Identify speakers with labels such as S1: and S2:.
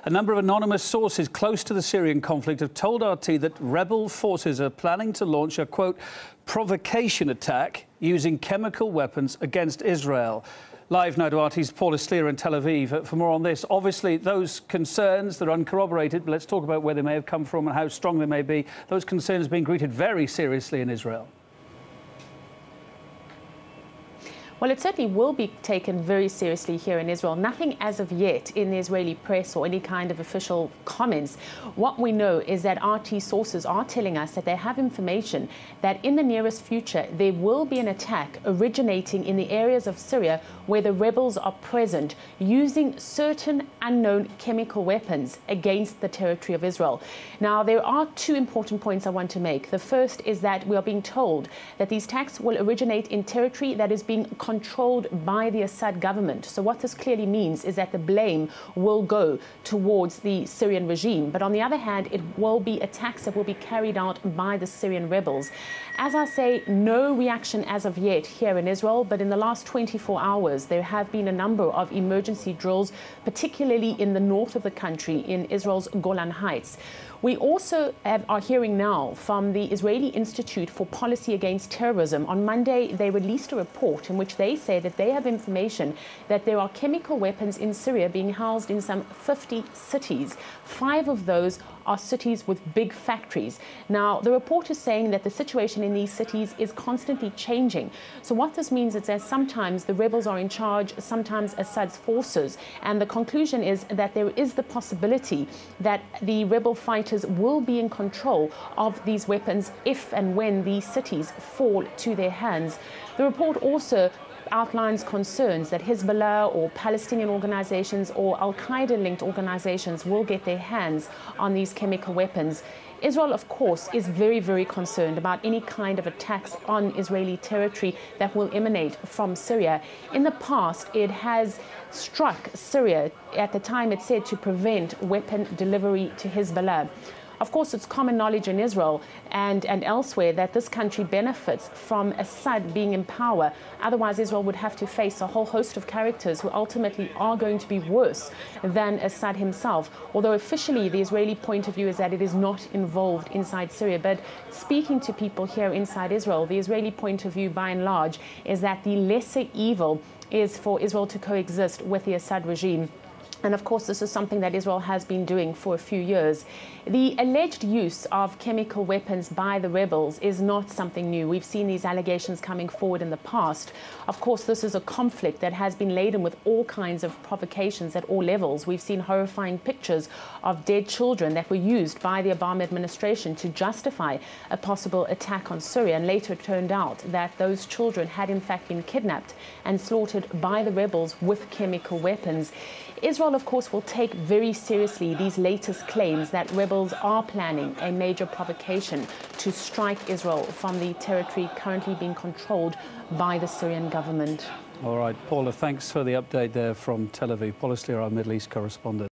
S1: A number of anonymous sources close to the Syrian conflict have told RT that rebel forces are planning to launch a, quote, provocation attack using chemical weapons against Israel. Live now to RT's Paul Eslier in Tel Aviv for more on this. Obviously, those concerns, they're uncorroborated, but let's talk about where they may have come from and how strong they may be. Those concerns being greeted very seriously in Israel.
S2: Well, it certainly will be taken very seriously here in Israel. Nothing as of yet in the Israeli press or any kind of official comments. What we know is that RT sources are telling us that they have information that in the nearest future there will be an attack originating in the areas of Syria where the rebels are present, using certain unknown chemical weapons against the territory of Israel. Now, there are two important points I want to make. The first is that we are being told that these attacks will originate in territory that is being controlled by the Assad government. So what this clearly means is that the blame will go towards the Syrian regime. But on the other hand, it will be attacks that will be carried out by the Syrian rebels. As I say, no reaction as of yet here in Israel, but in the last 24 hours, there have been a number of emergency drills, particularly in the north of the country, in Israel's Golan Heights. We also are hearing now from the Israeli Institute for Policy Against Terrorism. On Monday, they released a report in which they say that they have information that there are chemical weapons in Syria being housed in some 50 cities. 5 of those are cities with big factories. Now, the report is saying that the situation in these cities is constantly changing. So what this means is that sometimes the rebels are in charge, sometimes Assad's forces. And the conclusion is that there is the possibility that the rebel fighters will be in control of these weapons if and when these cities fall to their hands. The report also outlines concerns that Hezbollah or Palestinian organizations or Al-Qaeda-linked organizations will get their hands on these chemical weapons. Israel, of course, is very, very concerned about any kind of attacks on Israeli territory that will emanate from Syria. In the past, it has struck Syria at the time it said to prevent weapon delivery to Hezbollah. Of course, it's common knowledge in Israel and elsewhere that this country benefits from Assad being in power. Otherwise, Israel would have to face a whole host of characters who ultimately are going to be worse than Assad himself. Although officially, the Israeli point of view is that it is not involved inside Syria. But speaking to people here inside Israel, the Israeli point of view, by and large, is that the lesser evil is for Israel to coexist with the Assad regime. And of course, this is something that Israel has been doing for a few years. The alleged use of chemical weapons by the rebels is not something new. We've seen these allegations coming forward in the past. Of course, this is a conflict that has been laden with all kinds of provocations at all levels. We've seen horrifying pictures of dead children that were used by the Obama administration to justify a possible attack on Syria. And later it turned out that those children had in fact been kidnapped and slaughtered by the rebels with chemical weapons. Israel, of course, will take very seriously these latest claims that rebels are planning a major provocation to strike Israel from the territory currently being controlled by the Syrian government.
S1: All right, Paula, thanks for the update there from Tel Aviv. Paul Eslier, our Middle East correspondent.